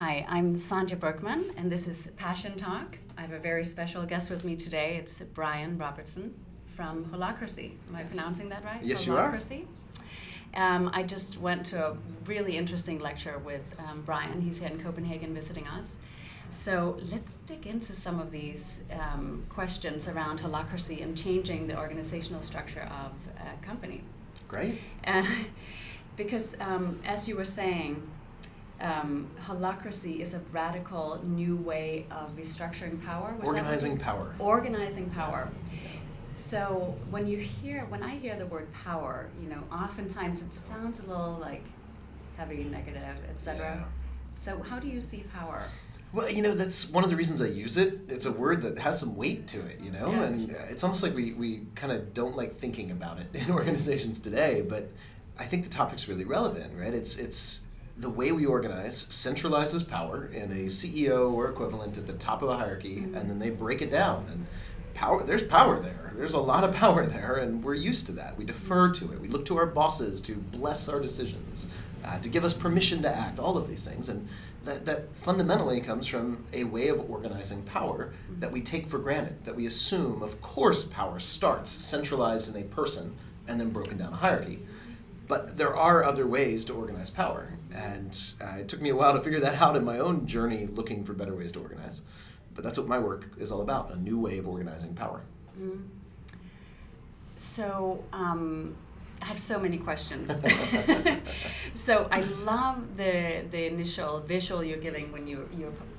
Hi, I'm Sandja Brügmann, and this is Passion Talk. I have a very special guest with me today. It's Brian Robertson from Holacracy. Am I pronouncing that right? Yes, you are. Holacracy. I just went to a really interesting lecture with Brian. He's here in Copenhagen visiting us. So let's dig into some of these questions around holacracy and changing the organizational structure of a company. Great. Because as you were saying, holacracy is a radical new way of restructuring power. Organizing power. Organizing power. So when I hear the word power, oftentimes it sounds a little like heavy, negative, etc. Yeah. So how do you see power? Well, that's one of the reasons I use it. It's a word that has some weight to it, Yeah, and sure. it's almost like we kind of don't like thinking about it in organizations today, but I think the topic's really relevant, right? It's the way we organize centralizes power in a CEO or equivalent at the top of a hierarchy, Mm-hmm. and then they break it down. And there's power there. There's a lot of power there, and we're used to that. We defer to it. We look to our bosses to bless our decisions, to give us permission to act, all of these things. And that fundamentally comes from a way of organizing power that we take for granted, that we assume, of course, power starts centralized in a person and then broken down a hierarchy. But there are other ways to organize power, and it took me a while to figure that out in my own journey looking for better ways to organize. But that's what my work is all about, a new way of organizing power. Mm. So I have so many questions. So I love the initial visual you're giving when you're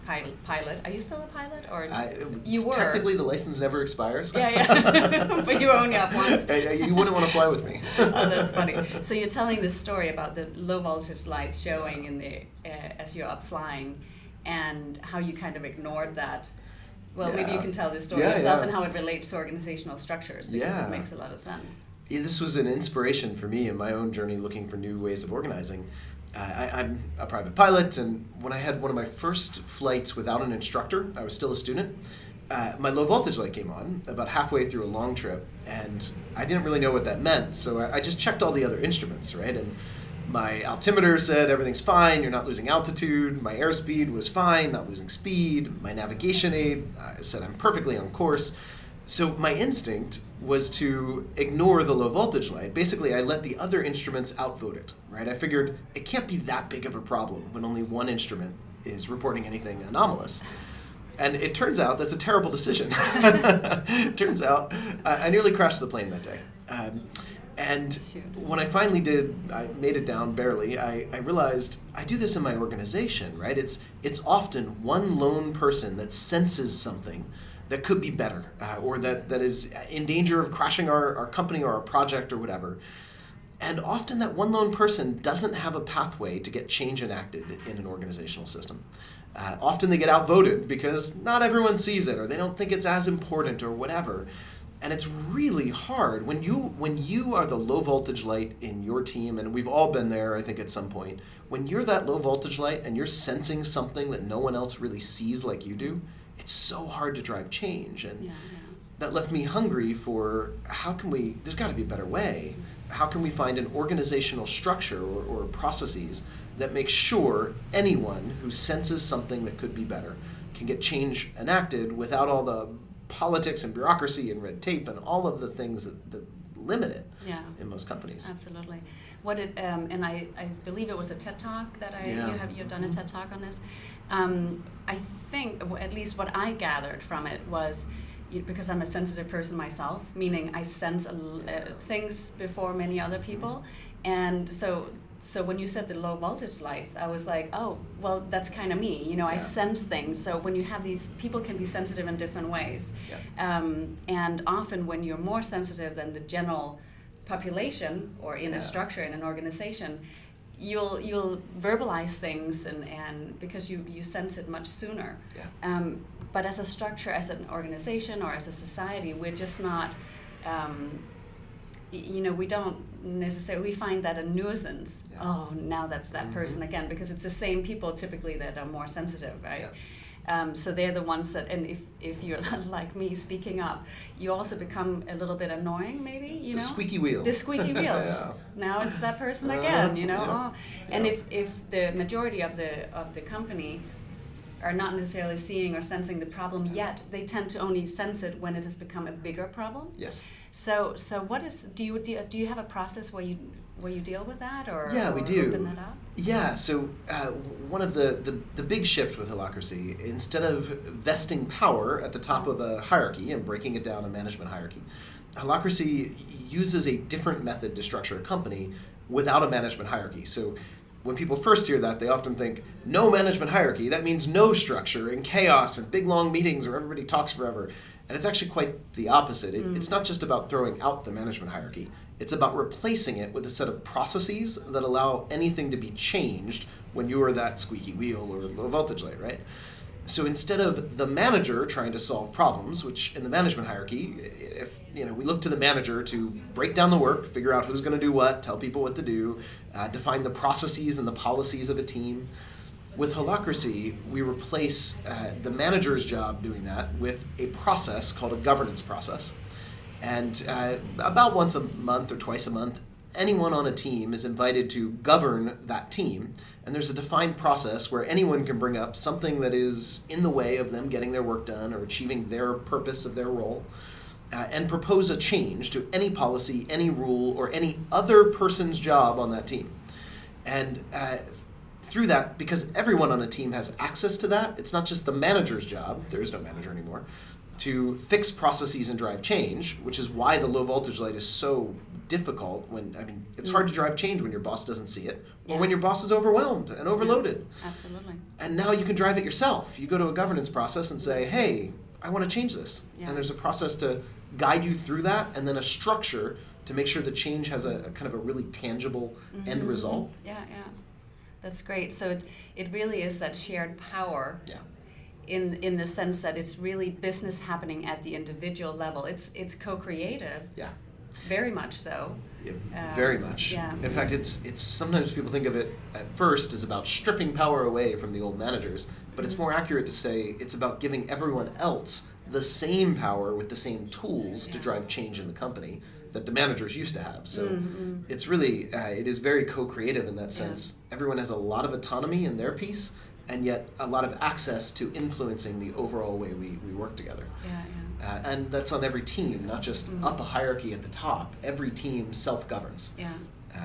a pilot. Are you still a pilot, or you were? Technically, the license never expires. Yeah. But you were only up once. You wouldn't want to fly with me. Oh, that's funny. So you're telling this story about the low voltage lights showing in the as you're up flying, and how you kind of ignored that. Well, maybe you can tell this story yourself and how it relates to organizational structures, because it makes a lot of sense. Yeah, this was an inspiration for me in my own journey looking for new ways of organizing. I'm a private pilot, and when I had one of my first flights without an instructor, I was still a student, my low voltage light came on about halfway through a long trip, and I didn't really know what that meant, so I just checked all the other instruments, right? And my altimeter said everything's fine, you're not losing altitude. My airspeed was fine, not losing speed. My navigation aid said I'm perfectly on course. So my instinct was to ignore the low voltage light. Basically, I let the other instruments outvote it, right? I figured it can't be that big of a problem when only one instrument is reporting anything anomalous. And it turns out that's a terrible decision. It turns out I nearly crashed the plane that day. And when I finally did, I made it down barely, I realized I do this in my organization, right? It's often one lone person that senses something that could be better, or that is in danger of crashing our company or our project or whatever. And often that one lone person doesn't have a pathway to get change enacted in an organizational system. Often they get outvoted because not everyone sees it, or they don't think it's as important or whatever. And it's really hard when you are the low voltage light in your team, and we've all been there, I think, at some point. When you're that low voltage light and you're sensing something that no one else really sees like you do, it's so hard to drive change. And that left me hungry for there's got to be a better way. How can we find an organizational structure or processes that make sure anyone who senses something that could be better can get change enacted without all the politics and bureaucracy and red tape and all of the things that limit it in most companies. Absolutely. And I believe it was a TED Talk that you've done a TED Talk on this. I think, at least what I gathered from it was, because I'm a sensitive person myself, meaning I sense things before many other people, and so when you said the low voltage lights, I was like, oh, well, that's kind of me. I sense things. So when you have these, people can be sensitive in different ways. And often when you're more sensitive than the general population or in a structure, in an organization, you'll verbalize things and because you sense it much sooner. But as a structure, as an organization or as a society, we're just not... we don't necessarily, we find that a nuisance. Oh, now that's that person again, because it's the same people typically that are more sensitive, right? So they're the ones that, and if you're like me speaking up, you also become a little bit annoying, maybe, you know? The squeaky wheel. The squeaky wheel. Yeah. Now it's that person again, you know? Yeah. Oh. And if the majority of the company are not necessarily seeing or sensing the problem yet, they tend to only sense it when it has become a bigger problem. Yes. So do you have a process where you deal with that, or we do. open that up? Yeah. So one of the big shift with Holacracy, instead of vesting power at the top of a hierarchy and breaking it down a management hierarchy, Holacracy uses a different method to structure a company without a management hierarchy. So when people first hear that, they often think, no management hierarchy, that means no structure and chaos and big long meetings where everybody talks forever. And it's actually quite the opposite. It's not just about throwing out the management hierarchy. It's about replacing it with a set of processes that allow anything to be changed when you are that squeaky wheel or low voltage light, right? So instead of the manager trying to solve problems, which in the management hierarchy, if we look to the manager to break down the work, figure out who's going to do what, tell people what to do, define the processes and the policies of a team. With Holacracy, we replace the manager's job doing that with a process called a governance process. And about once a month or twice a month, anyone on a team is invited to govern that team. And there's a defined process where anyone can bring up something that is in the way of them getting their work done or achieving their purpose of their role, and propose a change to any policy, any rule, or any other person's job on that team. And through that, because everyone on a team has access to that, it's not just the manager's job, there is no manager anymore, to fix processes and drive change, which is why the low voltage light is so difficult it's hard to drive change when your boss doesn't see it, or when your boss is overwhelmed and overloaded. Absolutely. And now you can drive it yourself. You go to a governance process and say, hey, I want to change this. Yeah. And there's a process to guide you through that, and then a structure to make sure the change has a kind of a really tangible end result. Yeah. That's great. So it really is that shared power. Yeah. In the sense that it's really business happening at the individual level. It's co-creative. Yeah. Very much so. Yeah, very much. Yeah. In fact, it's sometimes people think of it at first as about stripping power away from the old managers, but it's more accurate to say it's about giving everyone else the same power with the same tools to drive change in the company that the managers used to have. So it's really, it is very co-creative in that sense. Yeah. Everyone has a lot of autonomy in their piece, and yet a lot of access to influencing the overall way we work together. And that's on every team, not just up a hierarchy at the top. Every team self-governs. Yeah.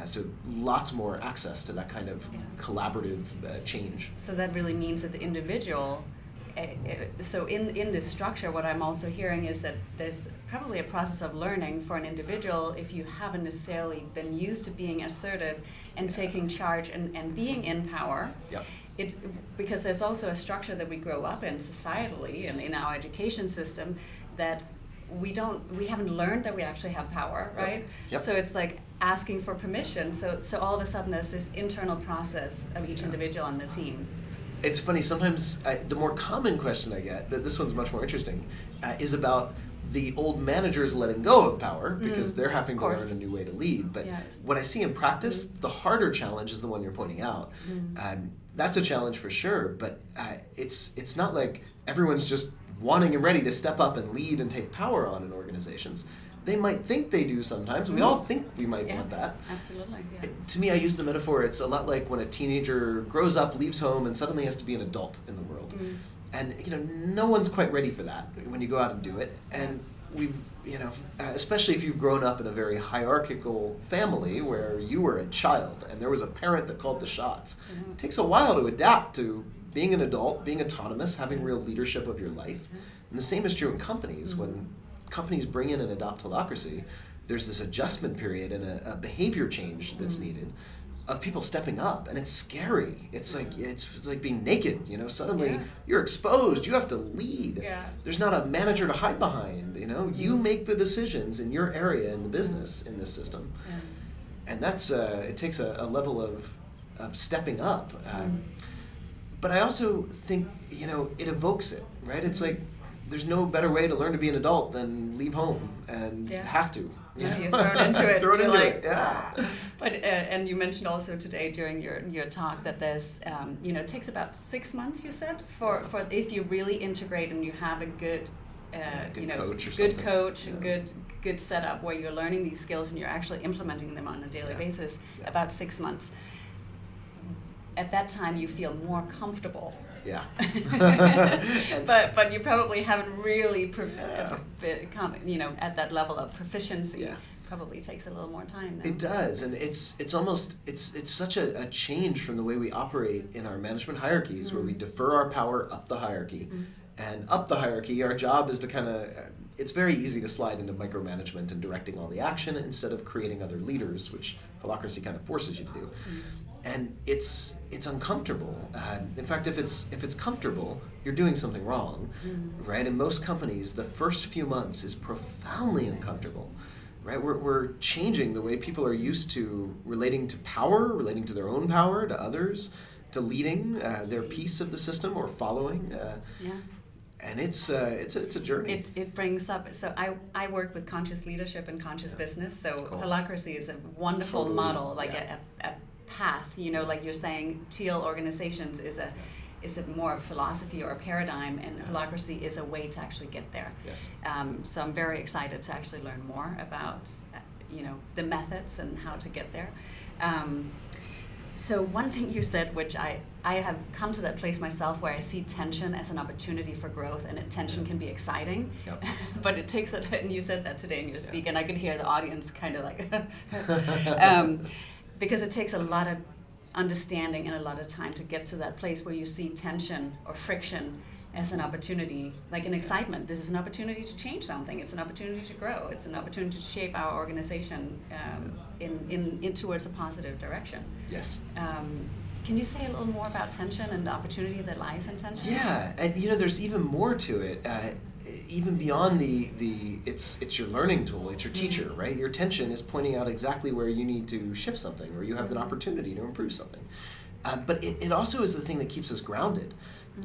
So lots more access to that kind of collaborative change. So that really means that the individual, so in this structure, what I'm also hearing is that there's probably a process of learning for an individual if you haven't necessarily been used to being assertive and taking charge and being in power. Yep. It's because there's also a structure that we grow up in societally and in our education system that we haven't learned that we actually have power, right? Yep. So it's like asking for permission. So all of a sudden there's this internal process of each individual on the team. It's funny, sometimes the more common question I get, this one's much more interesting, is about the old managers letting go of power because they're having to learn a new way to lead. But what I see in practice, the harder challenge is the one you're pointing out. That's a challenge for sure, but it's not like everyone's just wanting and ready to step up and lead and take power on in organizations. They might think they do sometimes. We all think we might want that. Absolutely. Yeah. To me, I use the metaphor, it's a lot like when a teenager grows up, leaves home, and suddenly has to be an adult in the world. And no one's quite ready for that when you go out and do it. And we've, especially if you've grown up in a very hierarchical family where you were a child and there was a parent that called the shots. It takes a while to adapt to being an adult, being autonomous, having real leadership of your life. And the same is true in companies. When companies bring in and adopt Holacracy, there's this adjustment period and a behavior change that's needed of people stepping up, and it's scary. It's like being naked, suddenly you're exposed, you have to lead. There's not a manager to hide behind, you make the decisions in your area in the business in this system. And that's it takes a level of stepping up. But I also think, it evokes it, right? It's like there's no better way to learn to be an adult than leave home and have to. Yeah. You're thrown into it. Thrown you're into like, it. Yeah. But and you mentioned also today during your talk that there's it takes about 6 months, you said, for if you really integrate and you have a good coach, good setup where you're learning these skills and you're actually implementing them on a daily basis. About 6 months. At that time, you feel more comfortable. Yeah. but you probably haven't really at that level of proficiency. Yeah. Probably takes a little more time. Though. It does, and it's almost such a change from the way we operate in our management hierarchies, where we defer our power up the hierarchy, and up the hierarchy, our job is to kind of. It's very easy to slide into micromanagement and directing all the action instead of creating other leaders, which Holacracy kind of forces you to do. And it's uncomfortable. In fact, if it's comfortable, you're doing something wrong, right? In most companies, the first few months is profoundly uncomfortable, right? We're changing the way people are used to relating to power, relating to their own power, to others, to leading their piece of the system or following. And it's a journey. It brings up. So I work with conscious leadership and conscious business. So cool. Holacracy is a wonderful model, like a path. Like you're saying, teal organizations is a more of a philosophy or a paradigm, and Holacracy is a way to actually get there. Yes. So I'm very excited to actually learn more about the methods and how to get there. So one thing you said, which I have come to that place myself where I see tension as an opportunity for growth, and tension can be exciting, but it takes it, and you said that today in your speak, and I could hear the audience kind of like, because it takes a lot of understanding and a lot of time to get to that place where you see tension or friction as an opportunity, like an excitement. This is an opportunity to change something. It's an opportunity to grow. It's an opportunity to shape our organization in towards a positive direction. Yes. Can you say a little more about tension and the opportunity that lies in tension? Yeah, and there's even more to it. Even beyond it's your learning tool, it's your teacher, right? Your tension is pointing out exactly where you need to shift something, or you have an opportunity to improve something. But it also is the thing that keeps us grounded.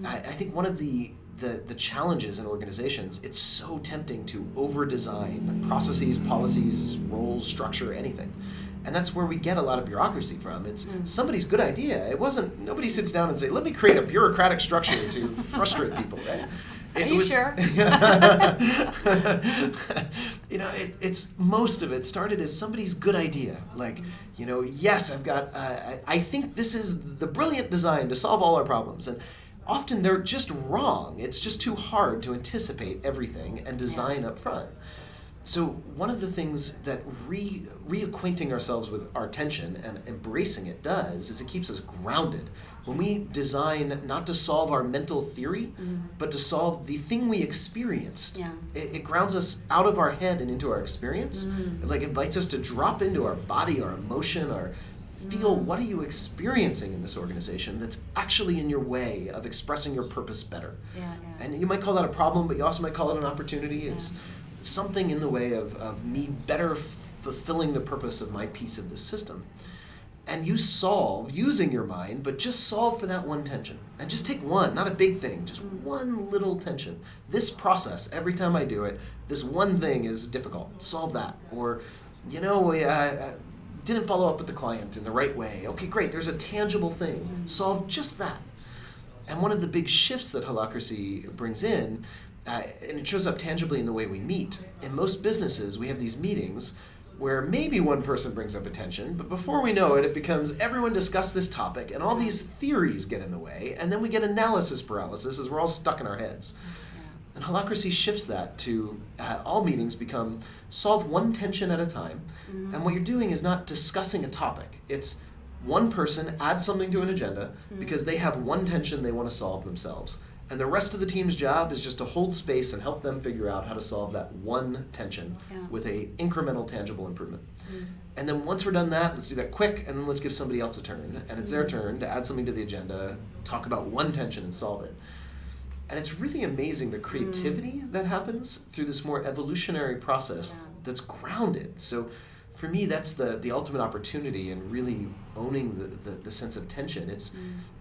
I think one of the challenges in organizations, it's so tempting to over-design processes, policies, roles, structure, anything. And that's where we get a lot of bureaucracy from. It's somebody's good idea. Nobody sits down and say, let me create a bureaucratic structure to frustrate people, right? Are you sure? It's most of it started as somebody's good idea. Like, yes, I've got, I think this is the brilliant design to solve all our problems. And often they're just wrong. It's just too hard to anticipate everything and design up front. So one of the things that reacquainting ourselves with our tension and embracing it does is it keeps us grounded. When we design not to solve our mental theory, but to solve the thing we experienced, it grounds us out of our head and into our experience. It invites us to drop into our body, our emotion, our feel what are you experiencing in this organization that's actually in your way of expressing your purpose better. And you might call that a problem, but you also might call it an opportunity. It's something in the way of me better fulfilling the purpose of my piece of this system. And you solve using your mind, but just solve for that one tension. And just take one, not a big thing, just one little tension. This process, every time I do it, this one thing is difficult. Solve that. Or, didn't follow up with the client in the right way. Okay, great, there's a tangible thing. Solve just that. And one of the big shifts that Holacracy brings in, and it shows up tangibly in the way we meet. In most businesses, we have these meetings where maybe one person brings up a tension, but before we know it, it becomes everyone discuss this topic, and all these theories get in the way, and then we get analysis paralysis as we're all stuck in our heads. And Holacracy shifts that to all meetings become solve one tension at a time, and what you're doing is not discussing a topic. It's one person adds something to an agenda because they have one tension they want to solve themselves. And the rest of the team's job is just to hold space and help them figure out how to solve that one tension with a incremental, tangible improvement. And then once we're done that, let's do that quick, and then let's give somebody else a turn. And it's their turn to add something to the agenda, talk about one tension and solve it. And it's really amazing the creativity that happens through this more evolutionary process that's grounded. So for me, that's the ultimate opportunity in really owning the sense of tension. It's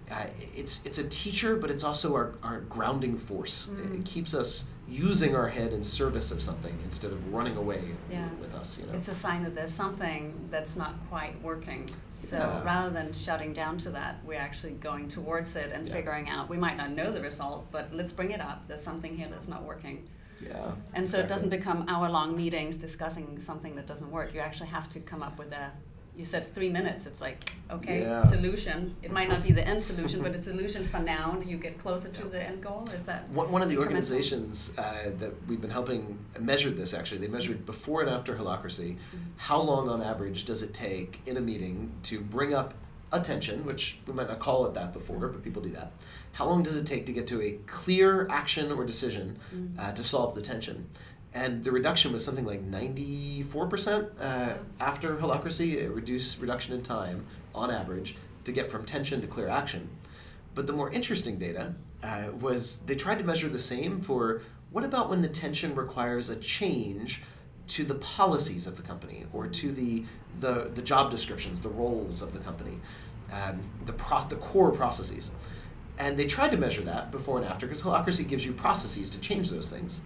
a teacher, but it's also our grounding force. It keeps us using our head in service of something instead of running away Yeah. with us. It's a sign that there's something that's not quite working. So Yeah. rather than shutting down to that, we're actually going towards it and Yeah. figuring out, we might not know the result, but let's bring it up. There's something here that's not working. Yeah. And so exactly. it doesn't become hour-long meetings discussing something that doesn't work. You actually have to come up with you said 3 minutes. It's like, okay, Yeah. solution. It might not be the end solution, but a solution for now. You get closer to the end goal. Is that one of the incremental? organizations that we've been helping measured this, actually. They measured before and after Holacracy, how long on average does it take in a meeting to bring up attention, which we might not call it that before, but people do that. How long does it take to get to a clear action or decision to solve the tension? And the reduction was something like 94% after Holacracy, a reduction in time on average to get from tension to clear action. But the more interesting data was they tried to measure the same for what about when the tension requires a change to the policies of the company or to the job descriptions, the roles of the company, the core processes. And they tried to measure that before and after because Holacracy gives you processes to change those things.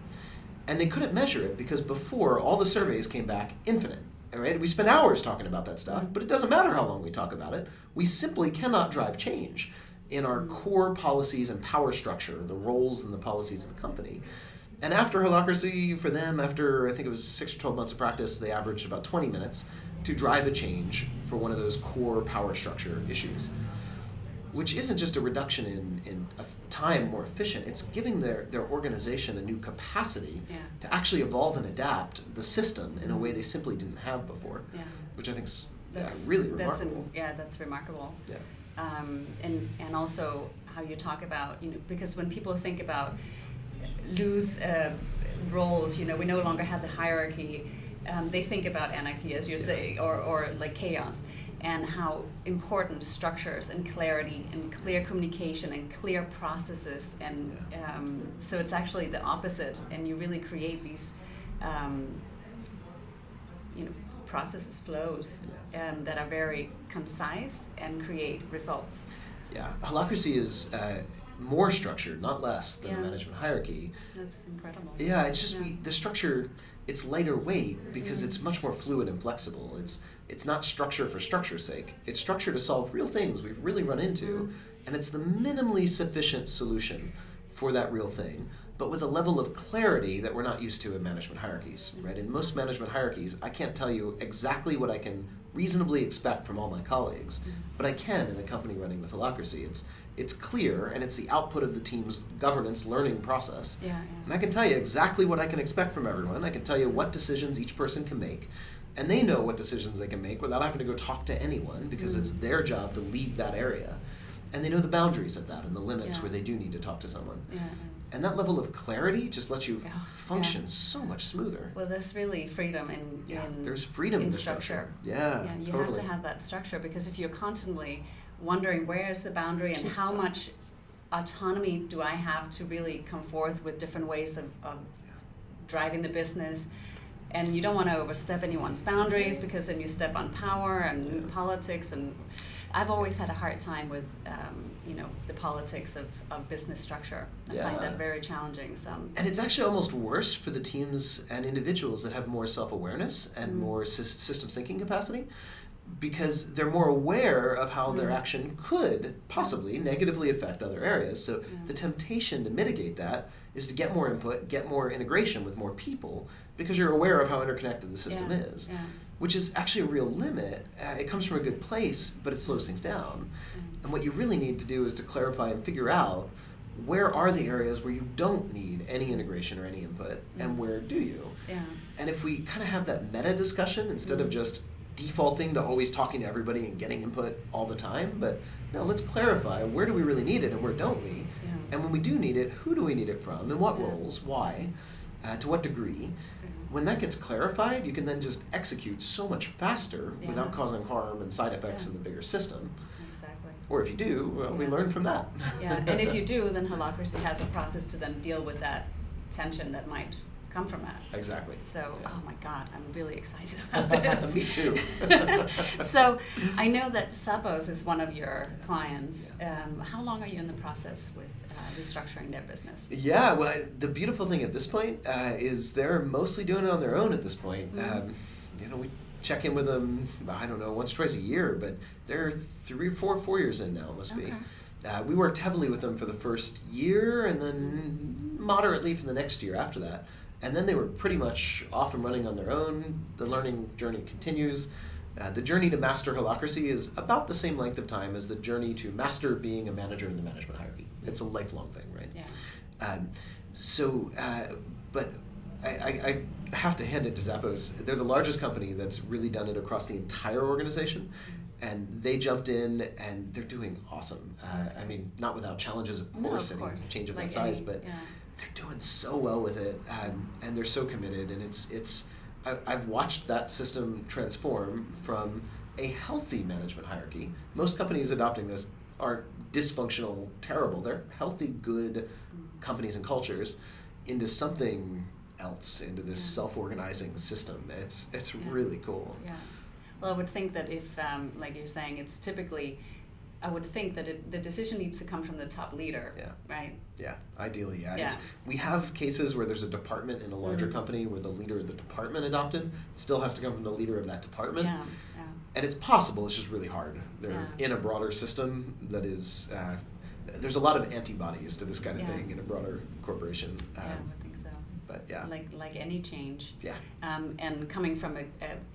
And they couldn't measure it because before, all the surveys came back infinite. Right? We spend hours talking about that stuff, but it doesn't matter how long we talk about it. We simply cannot drive change in our core policies and power structure, the roles and the policies of the company. And after Holacracy, for them, after I think it was 6 or 12 months of practice, they averaged about 20 minutes to drive a change for one of those core power structure issues, which isn't just a reduction in time more efficient, it's giving their organization a new capacity to actually evolve and adapt the system in a way they simply didn't have before, which I think is really remarkable. That's remarkable. Yeah. And also how you talk about, because when people think about loose roles, we no longer have the hierarchy, they think about anarchy, as you say, or like chaos. And how important structures and clarity and clear communication and clear processes and so it's actually the opposite, and you really create these processes, flows that are very concise and create results. Yeah, Holacracy is more structured, not less, than a management hierarchy. That's incredible. Yeah, it's just the structure. It's lighter weight because it's much more fluid and flexible. It's not structure for structure's sake. It's structure to solve real things we've really run into, and it's the minimally sufficient solution for that real thing, but with a level of clarity that we're not used to in management hierarchies, right? In most management hierarchies, I can't tell you exactly what I can reasonably expect from all my colleagues, but I can in a company running with Holacracy. It's clear, and it's the output of the team's governance learning process. And I can tell you exactly what I can expect from everyone. I can tell you what decisions each person can make. And they know what decisions they can make without having to go talk to anyone because it's their job to lead that area. And they know the boundaries of that and the limits where they do need to talk to someone. And that level of clarity just lets you function so much smoother. Well, there's really freedom in there's freedom in the structure. You totally have to have that structure, because if you're constantly wondering where is the boundary and how much autonomy do I have to really come forth with different ways of driving the business, and you don't want to overstep anyone's boundaries because then you step on power and politics, and I've always had a hard time with the politics of business structure. I find that very challenging. And it's actually almost worse for the teams and individuals that have more self-awareness and more systems thinking capacity, because they're more aware of how their action could possibly negatively affect other areas. So the temptation to mitigate that is to get more input, get more integration with more people, because you're aware of how interconnected the system is, which is actually a real limit. It comes from a good place, but it slows things down. And what you really need to do is to clarify and figure out where are the areas where you don't need any integration or any input, and where do you? And if we kind of have that meta discussion instead of just defaulting to always talking to everybody and getting input all the time, but no, let's clarify where do we really need it and where don't we? And when we do need it, who do we need it from, and what roles, why, to what degree? When that gets clarified, you can then just execute so much faster without causing harm and side effects in the bigger system. Exactly. Or if you do, well, we learn from that. And if you do, then Holacracy has a process to then deal with that tension that might come from that. Exactly. So, Yeah. oh my God, I'm really excited about this. Me too. So, I know that Zappos is one of your clients. How long are you in the process with restructuring their business? Yeah, well, the beautiful thing at this point is they're mostly doing it on their own at this point. We check in with them, I don't know, once or twice a year, but they're 4 years in now, must be. We worked heavily with them for the first year and then moderately for the next year after that. And then they were pretty much off and running on their own. The learning journey continues. The journey to master Holacracy is about the same length of time as the journey to master being a manager in the management hierarchy. It's a lifelong thing, right? Yeah. But I have to hand it to Zappos. They're the largest company that's really done it across the entire organization. And they jumped in, and they're doing awesome. I mean, not without challenges, of course, any change of that size, but they're doing so well with it, and they're so committed. And I've watched that system transform from a healthy management hierarchy. Most companies adopting this aren't dysfunctional, terrible. They're healthy, good companies and cultures into something else, into this self-organizing system. It's really cool. Yeah. Well, I would think that if, like you're saying, it's typically, I would think that the decision needs to come from the top leader, right? Yeah, ideally, yeah. We have cases where there's a department in a larger company where the leader of the department adopted. It still has to come from the leader of that department. Yeah. And it's possible, it's just really hard. They're in a broader system that is, there's a lot of antibodies to this kind of thing in a broader corporation. I would think so. But like any change. Yeah. And coming from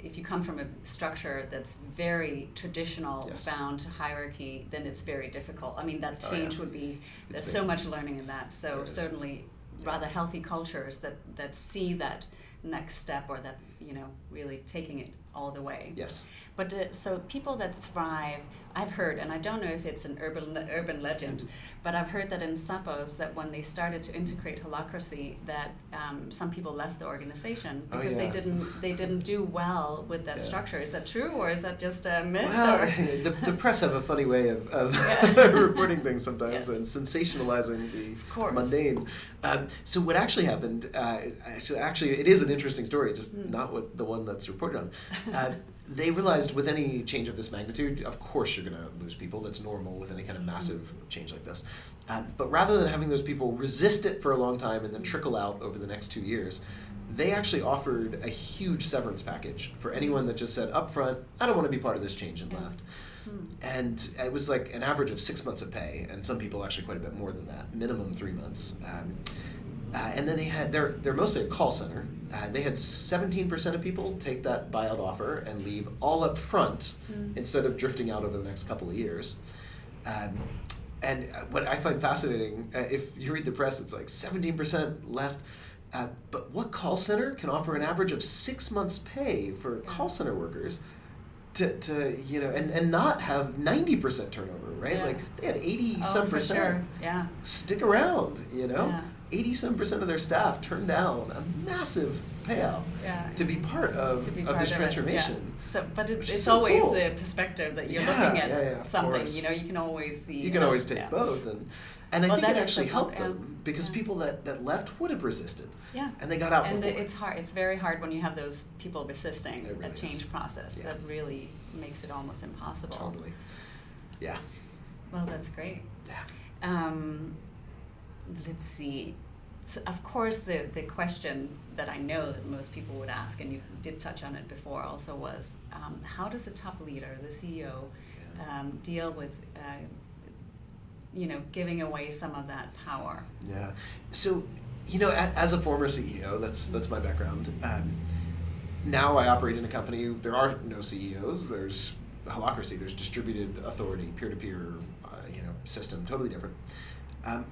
if you come from a structure that's very traditional, bound to hierarchy, then it's very difficult. I mean, that change would be, there's so much learning in that. So certainly rather healthy cultures that see that next step, or that, really taking it all the way. Yes. But so people that thrive, I've heard, and I don't know if it's an urban legend, but I've heard that in Zappos, that when they started to integrate Holacracy, that some people left the organization because they didn't do well with that structure. Is that true, or is that just a myth? Well, the press have a funny way of reporting things sometimes and sensationalizing the mundane. So what actually happened? Actually, it is an interesting story, just not what the one that's reported on. They realized with any change of this magnitude, of course you're going to lose people. That's normal with any kind of massive change like this. But rather than having those people resist it for a long time and then trickle out over the next 2 years, they actually offered a huge severance package for anyone that just said up front, I don't want to be part of this change, and left. And it was like an average of 6 months of pay, and some people actually quite a bit more than that, minimum 3 months. And then they're mostly a call center. They had 17% of people take that buyout offer and leave all up front instead of drifting out over the next couple of years. And what I find fascinating, if you read the press, it's like 17% left. But what call center can offer an average of 6 months pay for call center workers to and not have 90% turnover, right? Like they had 80-some% stick around, 80-some% of their staff turned down a massive payout to be part of this transformation. So, but it's always cool. The perspective that you're looking at something. You can always see. You can always take both, and I think it actually helped them because people that left would have resisted. Yeah. And they got out before. And it's hard. It's very hard when you have those people resisting a change process. That really makes it almost impossible. Totally. Yeah. Well, that's great. Yeah. Let's see. So of course, the question that I know that most people would ask, and you did touch on it before also, was how does a top leader, the CEO, deal with giving away some of that power? Yeah. So, as a former CEO, that's my background. Now I operate in a company. There are no CEOs. There's Holacracy. There's distributed authority, peer-to-peer, system, totally different.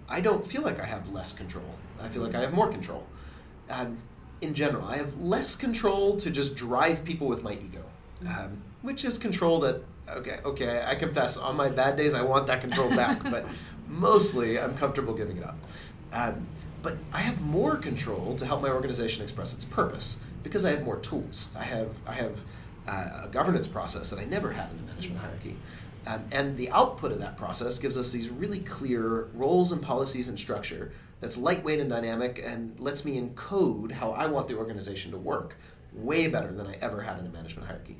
I don't feel like I have less control. I feel like I have more control. In general, I have less control to just drive people with my ego, which is control that, okay, I confess, on my bad days, I want that control back, but mostly I'm comfortable giving it up. But I have more control to help my organization express its purpose because I have more tools. I have a governance process that I never had in the management hierarchy. And the output of that process gives us these really clear roles and policies and structure that's lightweight and dynamic and lets me encode how I want the organization to work way better than I ever had in a management hierarchy.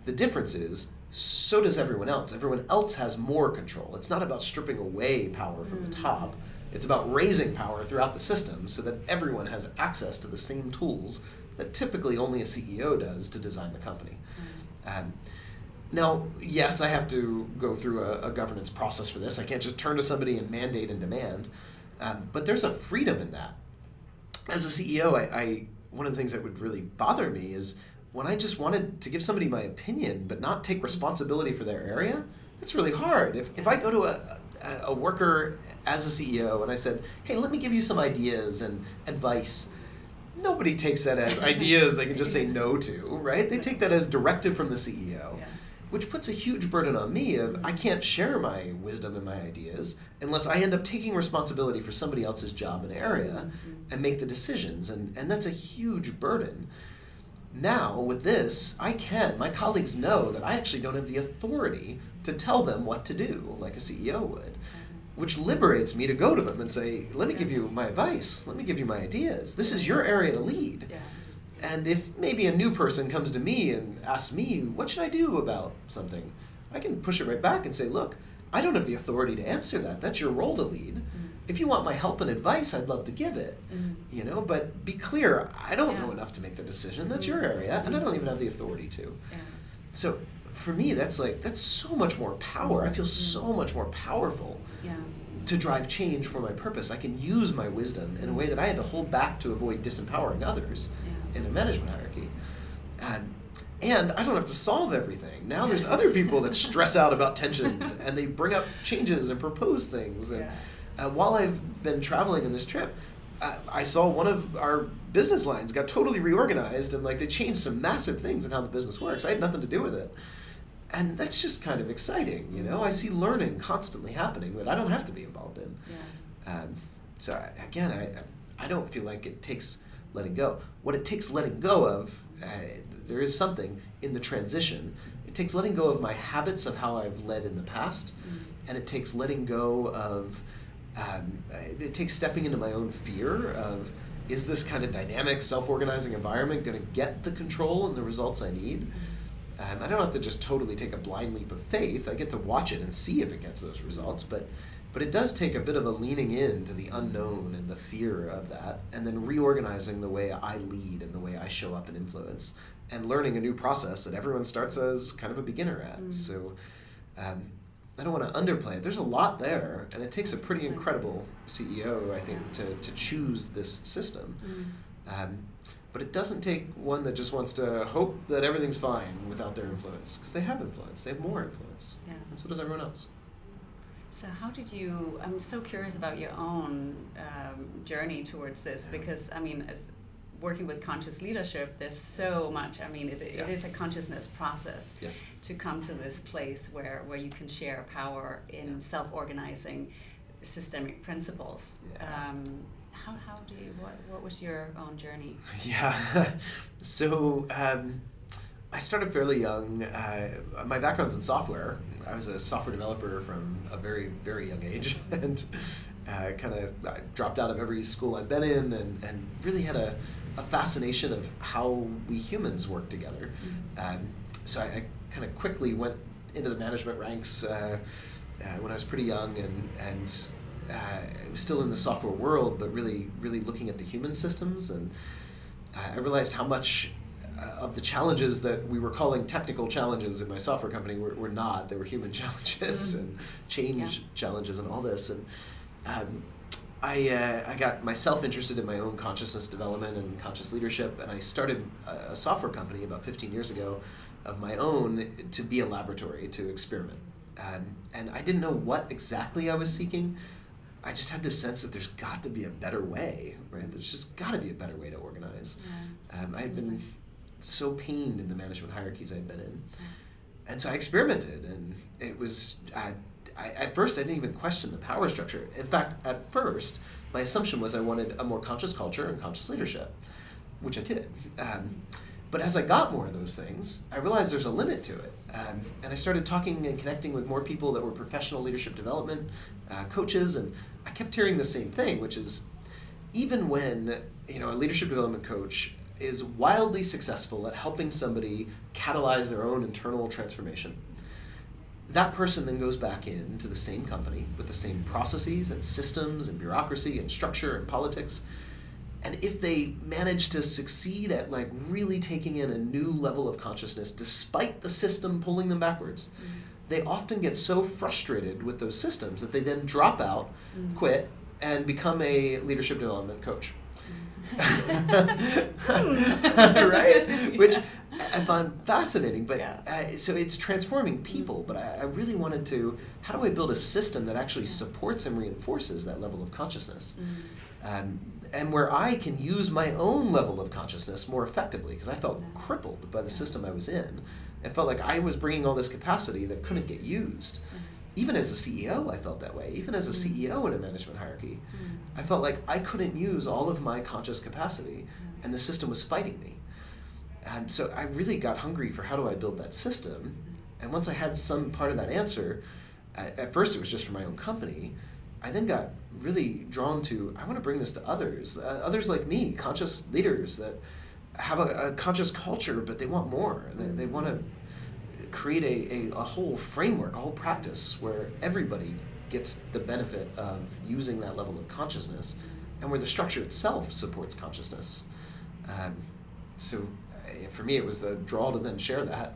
The difference is, so does everyone else. Everyone else has more control. It's not about stripping away power from the top. It's about raising power throughout the system so that everyone has access to the same tools that typically only a CEO does to design the company. Now, yes, I have to go through a governance process for this. I can't just turn to somebody and mandate and demand. But there's a freedom in that. As a CEO, I one of the things that would really bother me is when I just wanted to give somebody my opinion but not take responsibility for their area. That's really hard. If I go to a worker as a CEO and I said, hey, let me give you some ideas and advice, nobody takes that as ideas they can just say no to, right? They take that as directive from the CEO. Which puts a huge burden on me of I can't share my wisdom and my ideas unless I end up taking responsibility for somebody else's job and area and make the decisions. And that's a huge burden. Now, with this, my colleagues know that I actually don't have the authority to tell them what to do like a CEO would, which liberates me to go to them and say, let me give you my advice. Let me give you my ideas. This is your area to lead. And if maybe a new person comes to me and asks me, what should I do about something? I can push it right back and say, look, I don't have the authority to answer that. That's your role to lead. If you want my help and advice, I'd love to give it. But be clear, I don't know enough to make the decision. That's your area, and I don't even have the authority to. So for me, that's so much more power. I feel so much more powerful to drive change for my purpose. I can use my wisdom in a way that I had to hold back to avoid disempowering others in a management hierarchy. And I don't have to solve everything. Now there's other people that stress out about tensions and they bring up changes and propose things. And while I've been traveling in this trip, I saw one of our business lines got totally reorganized and they changed some massive things in how the business works. I had nothing to do with it. And that's just kind of exciting, I see learning constantly happening that I don't have to be involved in. So again, I don't feel like it takes letting go. What it takes letting go of, there is something in the transition. It takes letting go of my habits of how I've led in the past, and it takes letting go of, it takes stepping into my own fear of, is this kind of dynamic, self-organizing environment going to get the control and the results I need? I don't have to just totally take a blind leap of faith. I get to watch it and see if it gets those results, but it does take a bit of a leaning in to the unknown and the fear of that, and then reorganizing the way I lead and the way I show up and influence, and learning a new process that everyone starts as kind of a beginner at. So I don't want to underplay it. There's a lot there, and it takes a pretty incredible CEO, I think, to choose this system. But it doesn't take one that just wants to hope that everything's fine without their influence, because they have influence. They have more influence. And so does everyone else. So how did you, I'm so curious about your own journey towards this, because, as working with conscious leadership, there's so much, it is a consciousness process to come to this place where you can share power in self-organizing systemic principles. How do you, what was your own journey? So I started fairly young. My background's in software. I was a software developer from a very, very young age, and I dropped out of every school I'd been in, and really had a fascination of how we humans work together. So I kind of quickly went into the management ranks when I was pretty young, and still in the software world, but really looking at the human systems. And I realized how much of the challenges that we were calling technical challenges in my software company were not. They were human challenges and change challenges and all this. And I got myself interested in my own consciousness development and conscious leadership, and I started a software company about 15 years ago of my own to be a laboratory, to experiment. And I didn't know what exactly I was seeking. I just had this sense that there's got to be a better way, right? There's just got to be a better way to organize. I had been so pained in the management hierarchies I'd been in. And so I experimented, and it was, at first I didn't even question the power structure. In fact, at first, my assumption was I wanted a more conscious culture and conscious leadership, which I did. But as I got more of those things, I realized there's a limit to it. And I started talking and connecting with more people that were professional leadership development coaches, and I kept hearing the same thing, which is even when a leadership development coach is wildly successful at helping somebody catalyze their own internal transformation, that person then goes back into the same company with the same processes and systems and bureaucracy and structure and politics. And if they manage to succeed at really taking in a new level of consciousness despite the system pulling them backwards, they often get so frustrated with those systems that they then drop out, quit, and become a leadership development coach. Right? Which I find fascinating, but so it's transforming people, but I really wanted to, how do I build a system that actually supports and reinforces that level of consciousness? And where I can use my own level of consciousness more effectively, because I felt crippled by the system I was in. I felt like I was bringing all this capacity that couldn't get used. Even as a CEO, I felt that way. Even as a CEO in a management hierarchy, I felt like I couldn't use all of my conscious capacity, and the system was fighting me. And so I really got hungry for how do I build that system. And once I had some part of that answer, at first it was just for my own company, I then got really drawn to, I want to bring this to others like me, conscious leaders that have a conscious culture, but they want more. They want to create a whole framework, a whole practice where everybody gets the benefit of using that level of consciousness, and where the structure itself supports consciousness. So for me, it was the draw to then share that.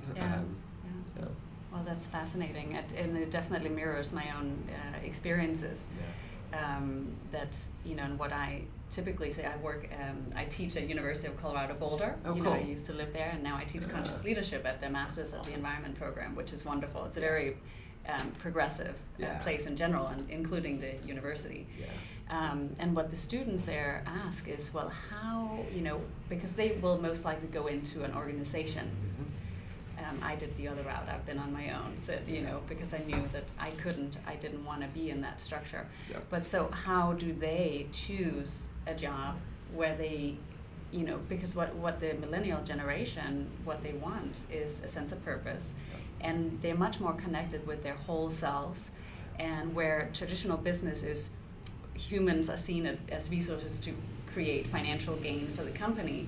Well, that's fascinating, and it definitely mirrors my own experiences. That and what I typically say, I teach at University of Colorado Boulder. Cool. I used to live there, and now I teach conscious leadership at the Masters of the Environment program, which is wonderful. It's a very progressive place in general, and including the university. And what the students there ask is, well, how, because they will most likely go into an organization. I did the other route. I've been on my own, so, because I knew that I didn't want to be in that structure. But so how do they choose a job where they, because what the millennial generation, what they want is a sense of purpose, and they're much more connected with their whole selves, and where traditional business is, humans are seen as resources to create financial gain for the company.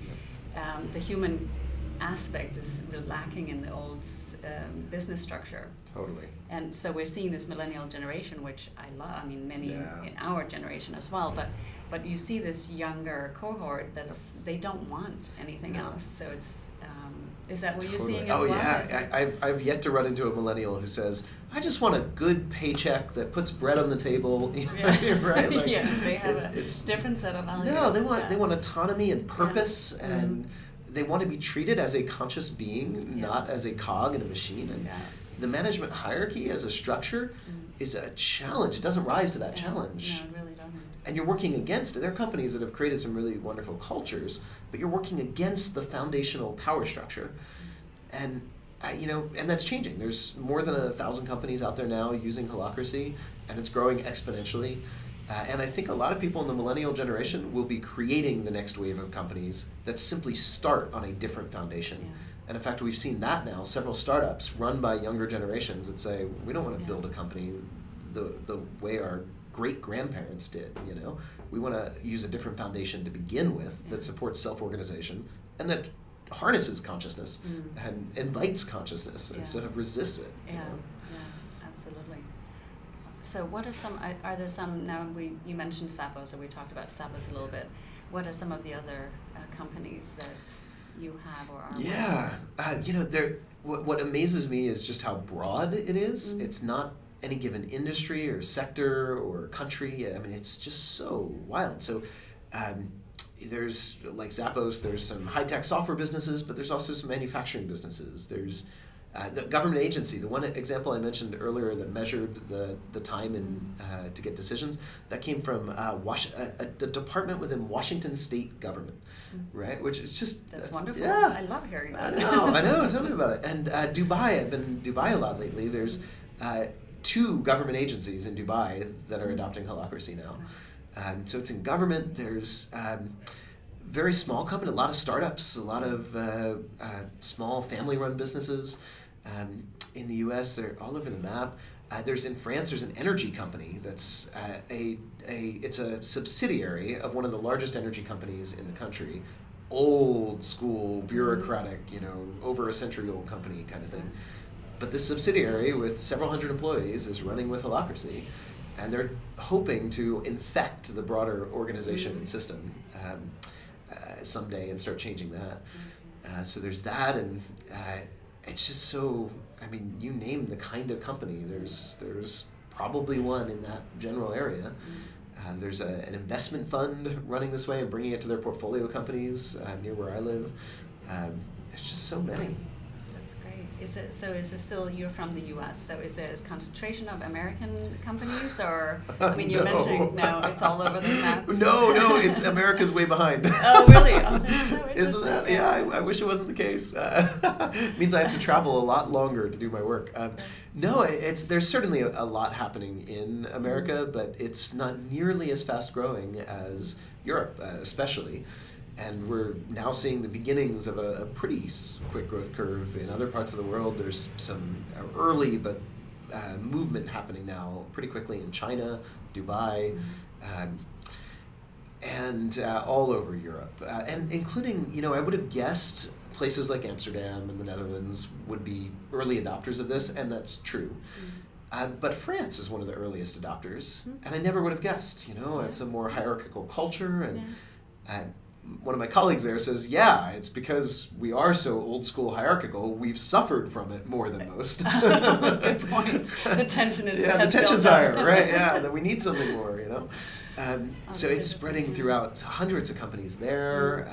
The human aspect is really lacking in the old business structure. Totally. And so we're seeing this millennial generation, which I love. I mean, many in our generation as well. But you see this younger cohort they don't want anything else. So it's is that what you're seeing as well? Oh yeah, I've yet to run into a millennial who says, "I just want a good paycheck that puts bread on the table." Right? They have a different set of values. No, they want autonomy and purpose and. They want to be treated as a conscious being, not as a cog in a machine. And the management hierarchy as a structure is a challenge. It doesn't rise to that challenge. No, it really doesn't. And you're working against it. There are companies that have created some really wonderful cultures, but you're working against the foundational power structure. And and that's changing. There's more than 1,000 companies out there now using Holacracy, and it's growing exponentially. And I think a lot of people in the millennial generation will be creating the next wave of companies that simply start on a different foundation. And in fact, we've seen that now, several startups run by younger generations that say, we don't want to build a company the way our great-grandparents did, We want to use a different foundation to begin with that supports self-organization and that harnesses consciousness and invites consciousness instead of resists it. Absolutely. So what are there some, now you mentioned Sappho, so we talked about Sappho's a little bit. What are some of the other companies that you have or are what amazes me is just how broad it is. It's not any given industry or sector or country. I mean, it's just so wild. So there's, like Zappos, there's some high-tech software businesses, but there's also some manufacturing businesses. There's the government agency, the one example I mentioned earlier that measured the time to get decisions, that came from the department within Washington state government, right? Which is just... That's wonderful. Yeah. I love hearing that. I know. Tell me about it. And Dubai, I've been in Dubai a lot lately. There's 2 government agencies in Dubai that are adopting Holacracy now. So it's in government. There's very small company, a lot of startups, a lot of small family-run businesses. in the U.S., they're all over the map. In France, there's an energy company that's it's a subsidiary of one of the largest energy companies in the country. Old school, bureaucratic, over a century-old company kind of thing. But this subsidiary with several hundred employees is running with Holacracy, and they're hoping to infect the broader organization and system someday and start changing that. So there's that, and it's just so, you name the kind of company, there's probably one in that general area. There's an investment fund running this way and bringing it to their portfolio companies near where I live. There's just so many. That's great. Is it still, you're from the U.S., so is it a concentration of American companies, or, you're mentioning, no, it's all over the map? No, it's America's way behind. Oh, really? Oh, that's so interesting. Isn't that? Yeah, I wish it wasn't the case. It means I have to travel a lot longer to do my work. No, there's certainly a lot happening in America, but it's not nearly as fast growing as Europe, especially. And we're now seeing the beginnings of a pretty quick growth curve in other parts of the world. There's some early but movement happening now pretty quickly in China, Dubai, and all over Europe. And including, I would have guessed places like Amsterdam and the Netherlands would be early adopters of this, and that's true. But France is one of the earliest adopters, and I never would have guessed. It's a more hierarchical culture, and one of my colleagues there says, it's because we are so old school hierarchical, we've suffered from it more than most. Good point. The tension is the tension's higher, right? Yeah, that we need something more, So it's spreading throughout hundreds of companies there.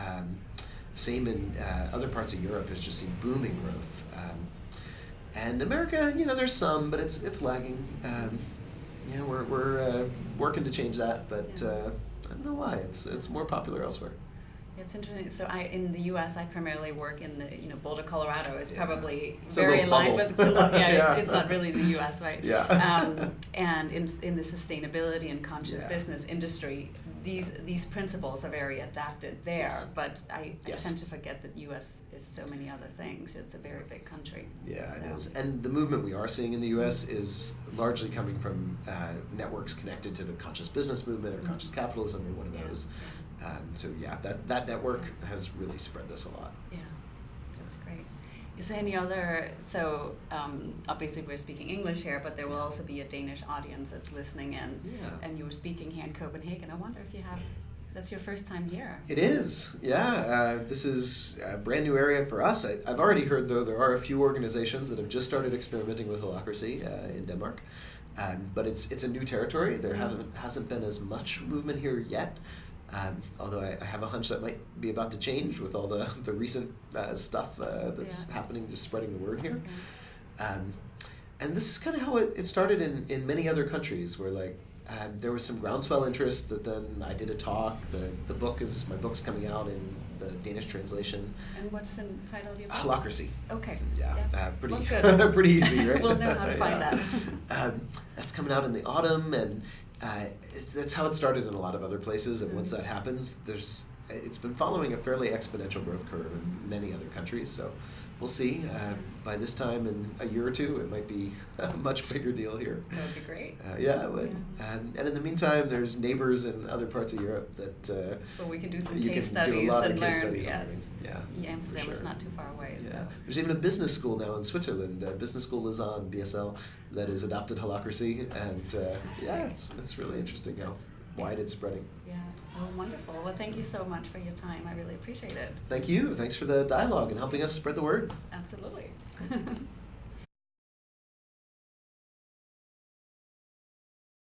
Same in other parts of Europe. It's just seen booming growth. And America, there's some, but it's lagging. We're working to change that, but I don't know why. It's more popular elsewhere. It's interesting. So in the U.S., I primarily work in the, Boulder, Colorado is probably it's very aligned with, it's yeah. not really the U.S., right? Yeah. And in the sustainability and conscious business industry, these principles are very adapted there. Yes. But I tend to forget that U.S. is so many other things. It's a very big country. Yeah, it is. And the movement we are seeing in the U.S. is largely coming from networks connected to the conscious business movement or conscious capitalism or one of those. That network has really spread this a lot. Yeah, that's great. Is there any other, obviously we're speaking English here, but there will also be a Danish audience that's listening in. Yeah. And you were speaking here in Copenhagen. I wonder if that's your first time here. It is, yeah. This is a brand new area for us. I've already heard, though, there are a few organizations that have just started experimenting with Holacracy in Denmark. But it's a new territory. There hasn't been as much movement here yet. Although I have a hunch that might be about to change with all the recent stuff that's happening, just spreading the word here. And this is kind of how it started in many other countries, where there was some groundswell interest that then I did a talk. My book's coming out in the Danish translation. And what's the title of your book? Holacracy. Okay. Yeah. Good. Pretty easy, right? We'll know how to find that. That's coming out in the autumn, and that's how it started in a lot of other places. And once that happens, it's been following a fairly exponential growth curve in many other countries. So we'll see. By this time in a year or two, it might be a much bigger deal here. That would be great. Yeah, it would. Yeah. And in the meantime, there's neighbors in other parts of Europe that well, we can do some case case studies do a lot and of learn. case studies Yes. Yeah. Amsterdam is not too far away. Yeah. So. There's even a business school now in Switzerland. Business school Lausanne, BSL, that has adopted Holacracy, and it's really interesting how wide it's spreading. Yeah. Well, wonderful. Well, thank you so much for your time. I really appreciate it. Thank you. Thanks for the dialogue and helping us spread the word. Absolutely.